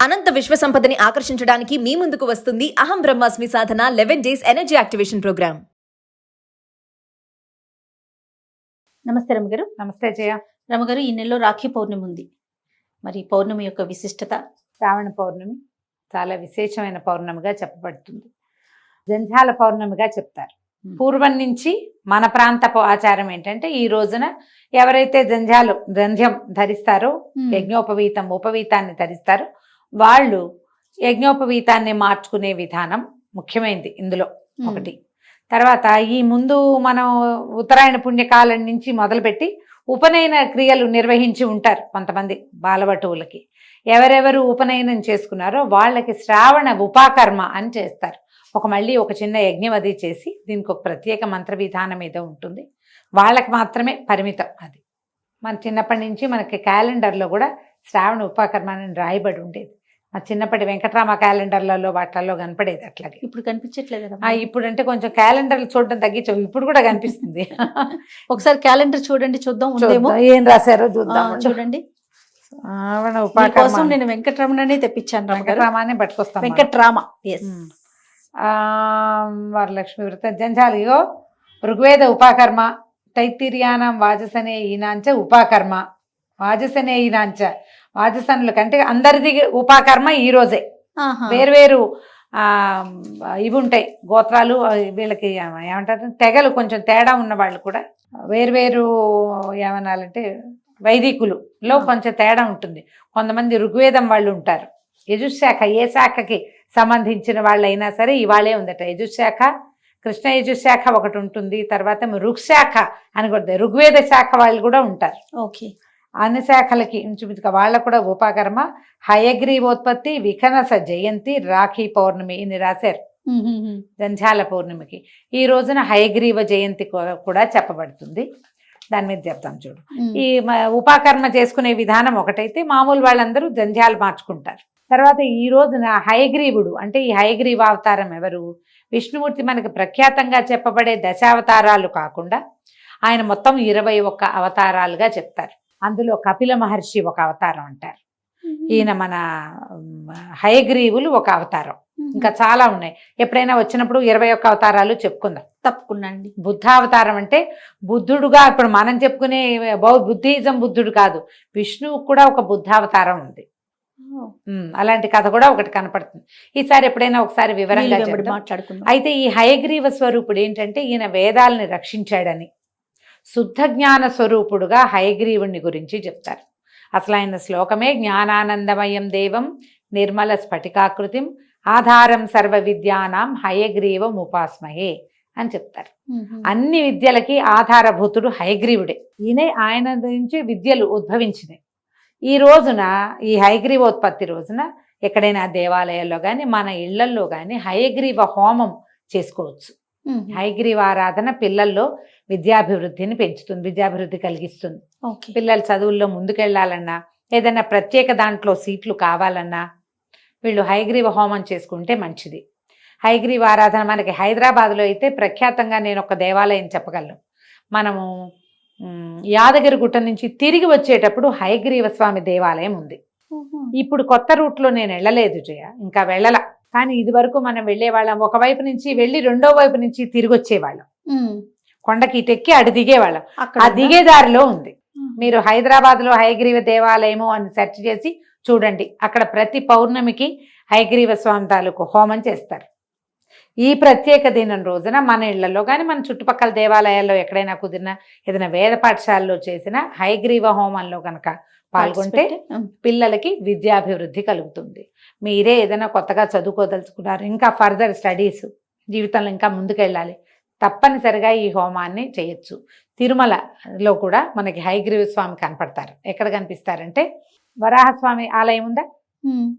అనంత విశ్వ సంపదని ఆకర్షించడానికి మీ ముందుకు వస్తుంది అహం బ్రహ్మాస్మి సాధన 11 డేస్ ఎనర్జీ యాక్టివేషన్ ప్రోగ్రామ్. నమస్తే రమగారు. నమస్తే జయ. రమగారు, ఈ నెలలో రాఖీ పౌర్ణమి ఉంది. మరి పౌర్ణమి యొక్క విశిష్టత? శ్రావణ పౌర్ణమి చాలా విశేషమైన పౌర్ణమిగా చెప్పబడుతుంది. జంధ్యాల పౌర్ణమిగా చెప్తారు. పూర్వం నుంచి మన ప్రాంత ఆచారం ఏంటంటే, ఈ రోజున ఎవరైతే జంధ్యం ధరిస్తారో, ఉపవీతాన్ని ధరిస్తారో వాళ్ళు యజ్ఞోపవీతాన్ని మార్చుకునే విధానం ముఖ్యమైనది ఇందులో ఒకటి. తర్వాత ఈ ముందు మనం ఉత్తరాయణ పుణ్యకాలం నుంచి మొదలుపెట్టి ఉపనయన క్రియలు నిర్వహించి ఉంటారు కొంతమంది బాలవటువులకి. ఎవరెవరు ఉపనయనం చేసుకున్నారో వాళ్ళకి శ్రావణ ఉపాకర్మ అని చేస్తారు. మళ్ళీ ఒక చిన్న యజ్ఞం అది చేసి దీనికి ఒక ప్రత్యేక మంత్ర విధానం ఏదో ఉంటుంది, వాళ్ళకి మాత్రమే పరిమితం. అది మన చిన్నప్పటి నుంచి మనకి క్యాలెండర్లో కూడా శ్రావణ ఉపాకర్మ అని రాయబడి ఉండేది. మా చిన్నప్పటి వెంకటరామ క్యాలెండర్లలో వాటిల్లో కనపడేది. అట్లాగే ఇప్పుడు కనిపించట్లేదు. ఇప్పుడు అంటే కొంచెం క్యాలెండర్లు చూడడం తగ్గించాం, ఇప్పుడు కూడా కనిపిస్తుంది. ఒకసారి క్యాలెండర్ చూడండి, చూద్దాం ఏం రాశారో చూద్దాం. చూడండి, శ్రావణ ఉపాకర్మ నేను వెంకటరమణనే తెప్పించాను. వెంకటరామానే పట్టుకొస్తాం. వెంకటరామ వరలక్ష్మి వ్రత జంజాలిగో ఋగ్వేద ఉపాకర్మ తైత్తిర్యానం వాజసనే ఈనాంచ ఉపాకర్మ వాజసనే ఈనాంచ. వాజసనుల కంటే అందరిది ఉపాకర్మ ఈ రోజే. వేరువేరు ఇవి ఉంటాయి గోత్రాలు, వీళ్ళకి ఏమంటారు తెగలు కొంచెం తేడా ఉన్న వాళ్ళు కూడా వేరువేరు ఏమనాలంటే వైదికులలో కొంచెం తేడా ఉంటుంది. కొంతమంది ఋగ్వేదం వాళ్ళు ఉంటారు. యజుశాఖ ఏ శాఖకి సంబంధించిన వాళ్ళైనా సరే ఇవాళే ఉందట. యజుశాఖ, కృష్ణ యజుశాఖ ఒకటి ఉంటుంది. తర్వాత ఋగ్శాఖ అని కూడా ఋగ్వేద శాఖ వాళ్ళు కూడా ఉంటారు. ఓకే, అన్ని శాఖలకి ఇంచుమించుగా వాళ్ళకు కూడా ఉపాకర్మ. హయగ్రీవోత్పత్తి, వికనస జయంతి, రాఖీ పౌర్ణమి ఇన్ని రాశారు. జంధ్యాల పౌర్ణమికి ఈ రోజున హయగ్రీవ జయంతి కూడా చెప్పబడుతుంది. దాని మీద చెప్తాం చూడు. ఈ ఉపాకర్మ చేసుకునే విధానం ఒకటైతే మామూలు వాళ్ళందరూ జంధ్యాలు మార్చుకుంటారు. తర్వాత ఈ రోజున హయగ్రీవుడు అంటే ఈ హయగ్రీవ అవతారం ఎవరు? విష్ణుమూర్తి మనకి ప్రఖ్యాతంగా చెప్పబడే దశావతారాలు కాకుండా ఆయన మొత్తం 21 అవతారాలుగా చెప్తారు. అందులో కపిల మహర్షి ఒక అవతారం అంటారు. ఈయన మన హయగ్రీవులు ఒక అవతారం. ఇంకా చాలా ఉన్నాయి. ఎప్పుడైనా వచ్చినప్పుడు 21 అవతారాలు చెప్పుకుందాం. తప్పకుండా అండి. బుద్ధావతారం అంటే బుద్ధుడుగా ఇప్పుడు మనం చెప్పుకునే బుద్ధిజం బుద్ధుడు కాదు, విష్ణువు కూడా ఒక బుద్ధావతారం ఉంది. అలాంటి కథ కూడా ఒకటి కనపడుతుంది. ఈసారి ఎప్పుడైనా ఒకసారి వివరంగా మాట్లాడుకుందాం. అయితే ఈ హయగ్రీవ స్వరూపుడు ఏంటంటే ఈయన వేదాలని రక్షించాడని, శుద్ధ జ్ఞాన స్వరూపుడుగా హయగ్రీవుణ్ణి గురించి చెప్తారు. అసలు ఆయన శ్లోకమే జ్ఞానానందమయం దేవం నిర్మల స్ఫటికాకృతిం ఆధారం సర్వ విద్యానాం హయగ్రీవం ఉపాస్మహే అని చెప్తారు. అన్ని విద్యలకి ఆధారభూతుడు హయగ్రీవుడే. ఈయనే ఆయన నుంచి విద్యలు ఉద్భవించినాయి. ఈ రోజున ఈ హయగ్రీవోత్పత్తి రోజున ఎక్కడైనా దేవాలయాల్లో కానీ మన ఇళ్లల్లో కానీ హయగ్రీవ హోమం చేసుకోవచ్చు. హయగ్రీవ ఆరాధన పిల్లల్లో విద్యాభివృద్ధిని పెంచుతుంది, విద్యాభివృద్ధి కలిగిస్తుంది. పిల్లలు చదువుల్లో ముందుకెళ్లాలన్నా, ఏదైనా ప్రత్యేక దాంట్లో సీట్లు కావాలన్నా వీళ్ళు హయగ్రీవ హోమం చేసుకుంటే మంచిది. హయగ్రీవ ఆరాధన మనకి హైదరాబాద్లో అయితే ప్రఖ్యాతంగా నేను ఒక దేవాలయం చెప్పగలను. మనము యాదగిరి గుట్ట నుంచి తిరిగి వచ్చేటప్పుడు హయగ్రీవ స్వామి దేవాలయం ఉంది. ఇప్పుడు కొత్త రూట్లో నేను వెళ్ళలేదు జయ, ఇంకా వెళ్ళలా. కానీ ఇది వరకు మనం వెళ్ళేవాళ్ళం, ఒకవైపు నుంచి వెళ్ళి రెండో వైపు నుంచి తిరిగి వచ్చేవాళ్ళం. కొండకి ఇటెక్కి అటు దిగేవాళ్ళం. ఆ దిగే దారిలో ఉంది. మీరు హైదరాబాద్లో హయగ్రీవ దేవాలయము అని సెర్చ్ చేసి చూడండి. అక్కడ ప్రతి పౌర్ణమికి హయగ్రీవ స్వామి తాలూకు హోమం చేస్తారు. ఈ ప్రత్యేక దినం రోజున మన ఇళ్లలో కానీ మన చుట్టుపక్కల దేవాలయాల్లో ఎక్కడైనా కుదిరినా ఏదైనా వేద పాఠశాలలో చేసిన హయగ్రీవ హోమంలో కనుక పాల్గొంటే పిల్లలకి విద్యాభివృద్ధి కలుగుతుంది. మీరే ఏదైనా కొత్తగా చదువుకోదలుచుకున్నారు, ఇంకా ఫర్దర్ స్టడీస్ జీవితంలో ఇంకా ముందుకెళ్ళాలి, తప్పనిసరిగా ఈ హోమాన్ని చేయొచ్చు. తిరుమలలో కూడా మనకి హయగ్రీవ స్వామి కనపడతారు. ఎక్కడ కనిపిస్తారంటే వరాహస్వామి ఆలయం ఉందా,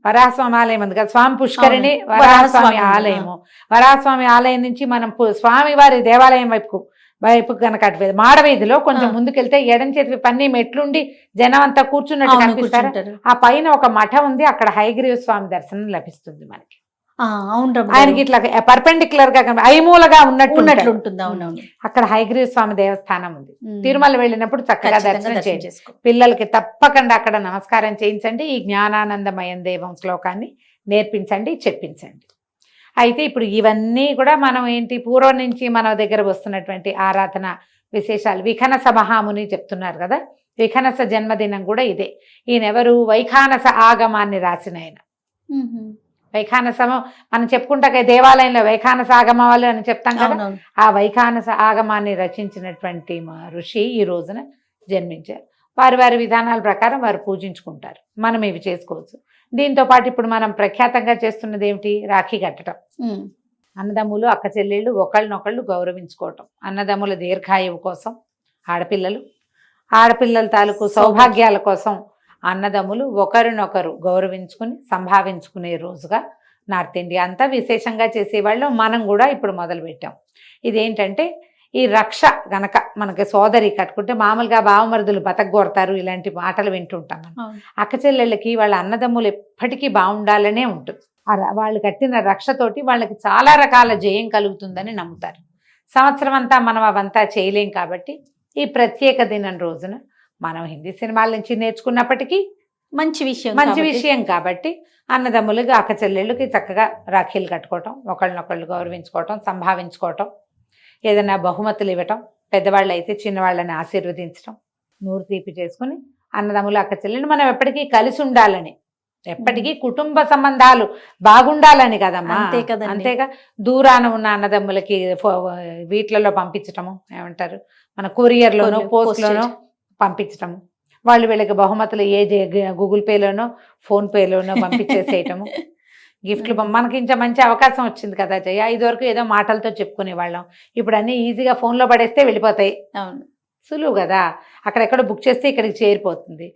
వరాహస్వామి ఆలయం ఉంది కదా, స్వామి పుష్కరిణి వరాహస్వామి ఆలయము. వరాహస్వామి ఆలయం నుంచి మనం స్వామి వారి దేవాలయం వైపు కనుక అటు మాడవీధిలో కొంచెం ముందుకెళ్తే ఎడం చేతి పన్ని మెట్లుండి జనం అంతా కూర్చున్నట్టు కనిపిస్తారు. ఆ పైన ఒక మఠం ఉంది, అక్కడ హయగ్రీవ స్వామి దర్శనం లభిస్తుంది మనకి. అవును రమ్య ఆయనకి గారు. ఇట్లా పర్పెండిక్యులర్ గా ఐమూలగా ఉన్నట్టు ఉన్నట్లు ఉంటాడు. ఉంటుంది. అవునవును. అక్కడ హయగ్రీవ స్వామి దేవస్థానం ఉంది. ఉమ్. తిరుమల వెళ్ళినప్పుడు చక్కగా ఖచ్చితంగా దర్శనం దర్శనం చేయండి. చేసుకో. పిల్లలకి తప్పకుండా అక్కడ నమస్కారం చేయించండి. ఈ జ్ఞానానందమయం దేవం శ్లోకాన్ని నేర్పించండి, చెప్పించండి. అయితే ఇప్పుడు ఇవన్నీ కూడా మనం ఏంటి పూర్వం నుంచి మన దగ్గర వస్తున్నటువంటి ఆరాధన విశేషాలు. విఖనస మహాముని చెప్తున్నారు కదా, విఖనస జన్మదినం కూడా ఇదే. ఈయనెవరు? వైఖానస ఆగమాన్ని రాసిన ఆయన. వైఖానసము మనం చెప్పుకుంటాక దేవాలయంలో వైఖానస ఆగమాలు అని చెప్తాం కదా, అవునవును. ఆ వైఖానస ఆగమాన్ని రచించినటువంటి మా ఋషి ఈ రోజున జన్మించారు. వారి వారి విధానాల ప్రకారం వారు పూజించుకుంటారు. మనం ఇవి చేసుకోవచ్చు. దీంతో పాటు ఇప్పుడు మనం ప్రఖ్యాతంగా చేస్తున్నది ఏమిటి? రాఖీ కట్టడం. ఉమ్. అన్నదమ్ములు అక్క చెల్లెళ్ళు ఒకళ్ళనొకళ్ళు గౌరవించుకోవటం. అన్నదమ్ముల దీర్ఘాయువు కోసం ఆడపిల్లల తాలూకు సౌభాగ్యాల కోసం అన్నదమ్ములు ఒకరినొకరు గౌరవించుకుని సంభావించుకునే రోజుగా నార్త్ ఇండియా అంతా విశేషంగా చేసేవాళ్ళు. మనం కూడా ఇప్పుడు మొదలుపెట్టాం. ఇదేంటంటే ఈ రక్ష గనక మనకి సోదరి కట్టుకుంటే మామూలుగా బావమరుదులు బతకగొడతారు, ఇలాంటి మాటలు వింటుంటాం మనం. అవును. అక్క చెల్లెళ్ళకి వాళ్ళ అన్నదమ్ములు ఎప్పటికీ బాగుండాలనే ఉంటుంది. వాళ్ళు కట్టిన రక్షతోటి వాళ్ళకి చాలా రకాల జయం కలుగుతుందని నమ్ముతారు. సంవత్సరం అంతా మనం అవంతా చేయలేం కాబట్టి ఈ ప్రత్యేక దినం రోజున మనం హిందీ సినిమాల నుంచి నేర్చుకున్నప్పటికీ మంచి విషయం కాబట్టి అన్నదమ్ములుగా అక్క చెల్లెళ్ళకి చక్కగా రాఖీలు కట్టుకోవటం, ఒకళ్ళనొకళ్ళు గౌరవించుకోవటం, సంభావించుకోవటం, ఏదైనా బహుమతులు ఇవ్వటం, పెద్దవాళ్ళు అయితే చిన్నవాళ్ళని ఆశీర్వదించడం, నూరు తీపి చేసుకుని అన్నదమ్ములు అక్క చెల్లెళ్ళు మనం ఎప్పటికీ కలిసి ఉండాలని, ఎప్పటికీ కుటుంబ సంబంధాలు బాగుండాలని కదమ్మా. అంతే కదండి. అంతేగా దూరాన ఉన్న అన్నదమ్ములకి వీటిలలో పంపించటము, ఏమంటారు మన కొరియర్లోనో పోస్ట్లోనో పంపించటము, వాళ్ళు వీళ్ళకి బహుమతులు గూగుల్ పేలోనో ఫోన్ పేలోనో పంపించేసేయటము, గిఫ్ట్లు. మనకి ఇంకా మంచి అవకాశం వచ్చింది కదా జయ. ఇదివరకు ఏదో మాటలతో చెప్పుకునే వాళ్ళం, ఇప్పుడు అన్నీ ఈజీగా ఫోన్లో పడేస్తే వెళ్ళిపోతాయి. అవును. సులువు కదా, అక్కడెక్కడో బుక్ చేస్తే ఇక్కడికి చేరిపోతుంది.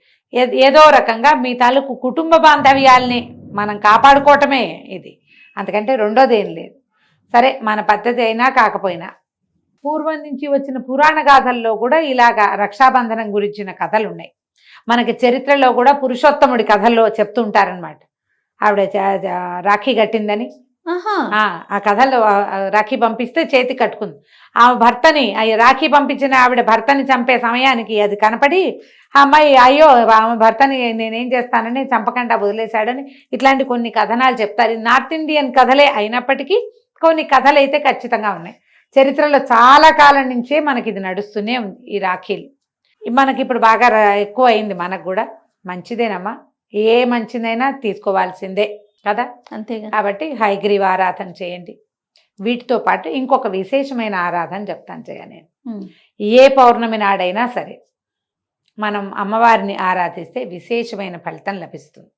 ఏదో రకంగా మీ తాలూకు కుటుంబ బాంధవ్యాల్ని మనం కాపాడుకోవటమే ఇది, అంతకంటే రెండోది ఏం లేదు. సరే మన పద్ధతి అయినా కాకపోయినా పూర్వం నుంచి వచ్చిన పురాణ గాథల్లో కూడా ఇలాగా రక్షాబంధనం గురించిన కథలు ఉన్నాయి. మనకి చరిత్రలో కూడా పురుషోత్తముడి కథల్లో చెప్తుంటారనమాట. ఆవిడ రాఖీ కట్టిందని, ఆ కథల్లో రాఖీ పంపిస్తే చేతి కట్టుకుంది. ఆ భర్తని రాఖీ పంపించిన ఆవిడ భర్తని చంపే సమయానికి అది కనపడి ఆ అమ్మాయి అయ్యో ఆమె భర్తని నేనేం చేస్తానని చంపకుండా వదిలేశాడని ఇట్లాంటి కొన్ని కథనాలు చెప్తారు. నార్త్ ఇండియన్ కథలే అయినప్పటికీ కొన్ని కథలు అయితే ఖచ్చితంగా ఉన్నాయి. చరిత్రలో చాలా కాలం నుంచే మనకి ఇది నడుస్తూనే ఉంది. ఈ రాఖీలు మనకి ఇప్పుడు బాగా ఎక్కువ అయింది. మనకు కూడా మంచిదేనమ్మా, ఏ మంచిదైనా తీసుకోవాల్సిందే కదా. అంతేగా. కాబట్టి హయగ్రీవ ఆరాధన చేయండి. వీటితో పాటు ఇంకొక విశేషమైన ఆరాధన చెప్తాను చేయ నేను. ఏ పౌర్ణమి నాడైనా సరే మనం అమ్మవారిని ఆరాధిస్తే విశేషమైన ఫలితం లభిస్తుంది.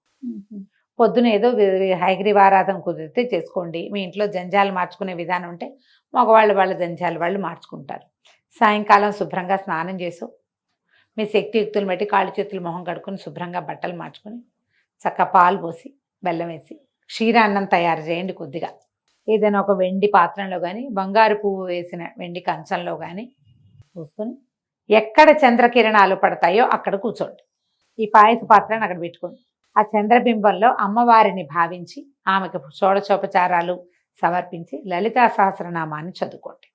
పొద్దున ఏదో హయగ్రీవ ఆరాధన కుదిరితే చేసుకోండి. మీ ఇంట్లో జంజాలు మార్చుకునే విధానం ఉంటే మగవాళ్ళు వాళ్ళ జంజాలు వాళ్ళు మార్చుకుంటారు. సాయంకాలం శుభ్రంగా స్నానం చేసు, మీ శక్తియుక్తులు బట్టి కాళ్ళు చేతులు మొహం కడుక్కొని శుభ్రంగా బట్టలు మార్చుకొని చక్క పాలు పోసి బెల్లం వేసి క్షీరాన్నం తయారు చేయండి. కొద్దిగా ఏదైనా ఒక వెండి పాత్రలో కానీ బంగారు పువ్వు వేసిన వెండి కంచంలో కానీ పోసుకొని ఎక్కడ చంద్రకిరణాలు పడతాయో అక్కడ కూర్చోండి. ఈ పాయస పాత్రను అక్కడ పెట్టుకోండి. ఆ చంద్రబింబంలో అమ్మవారిని భావించి ఆమెకు షోడశోపచారాలు సమర్పించి లలితా సహస్రనామాన్ని చదువుకోండి.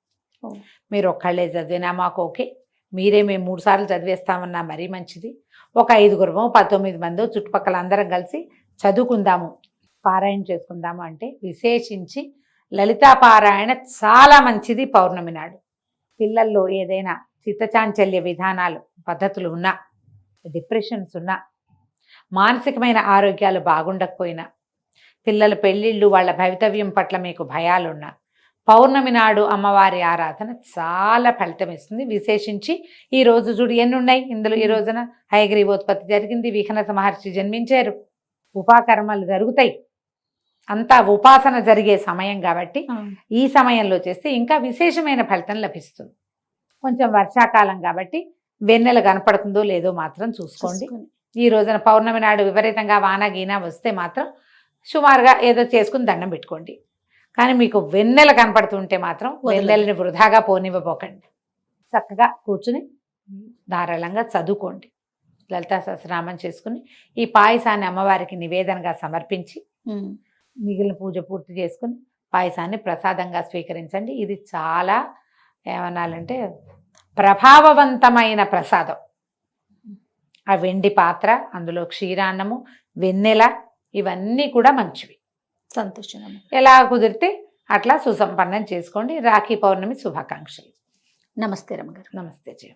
మీరు ఒక్కళ్ళే చదివినా మాకు ఓకే, మీరే మేము 3 సార్లు చదివేస్తామన్నా మరీ మంచిది. ఒక 5గురమో 19 మందో చుట్టుపక్కల అందరం కలిసి చదువుకుందాము, పారాయణ చేసుకుందాము అంటే విశేషించి లలితా పారాయణ చాలా మంచిది. పౌర్ణమి నాడు పిల్లల్లో ఏదైనా చిత్తచాంచల్య విధానాలు పద్ధతులు ఉన్నా, డిప్రెషన్స్ ఉన్నా, మానసికమైన ఆరోగ్యాలు బాగుండకపోయినా, పిల్లల పెళ్ళిళ్ళు వాళ్ళ భవితవ్యం పట్ల మీకు భయాలున్నా పౌర్ణమి నాడు అమ్మవారి ఆరాధన చాలా ఫలితం ఇస్తుంది. విశేషించి ఈ రోజు చూడు ఎన్ని ఉన్నాయి ఇందులో. ఈ రోజున హయగ్రీవోత్పత్తి జరిగింది, విఖనస మహర్షి జన్మించారు, ఉపాకర్మలు జరుగుతాయి, అంతా ఉపాసన జరిగే సమయం కాబట్టి ఈ సమయంలో చేస్తే ఇంకా విశేషమైన ఫలితం లభిస్తుంది. కొంచెం వర్షాకాలం కాబట్టి వెన్నెల కనపడుతుందో లేదో మాత్రం చూసుకోండి. ఈ రోజున పౌర్ణమి నాడు విపరీతంగా వాన గీన వస్తే మాత్రం సుమారుగా ఏదో చేసుకుని దండం పెట్టుకోండి. కానీ మీకు వెన్నెల కనపడుతుంటే మాత్రం వెన్నెలని వృధాగా పోనివ్వబోకండి. చక్కగా కూర్చుని ధారాళంగా చదువుకోండి. లలితా సహస్రనామం చేసుకుని ఈ పాయసాన్ని అమ్మవారికి నివేదనగా సమర్పించి మిగిలిన పూజ పూర్తి చేసుకుని పాయసాన్ని ప్రసాదంగా స్వీకరించండి. ఇది చాలా ఏమనాలంటే ప్రభావవంతమైన ప్రసాదం. ఆ వెండి పాత్ర, అందులో క్షీరాన్నము, వెన్నెల, ఇవన్నీ కూడా మంచివి. సంతోషం. ఎలా కుదిరితే అట్లా సుసంపన్నం చేసుకోండి. రాఖీ పౌర్ణమి శుభాకాంక్షలు. నమస్తే రమ్మగారు. నమస్తే జయ.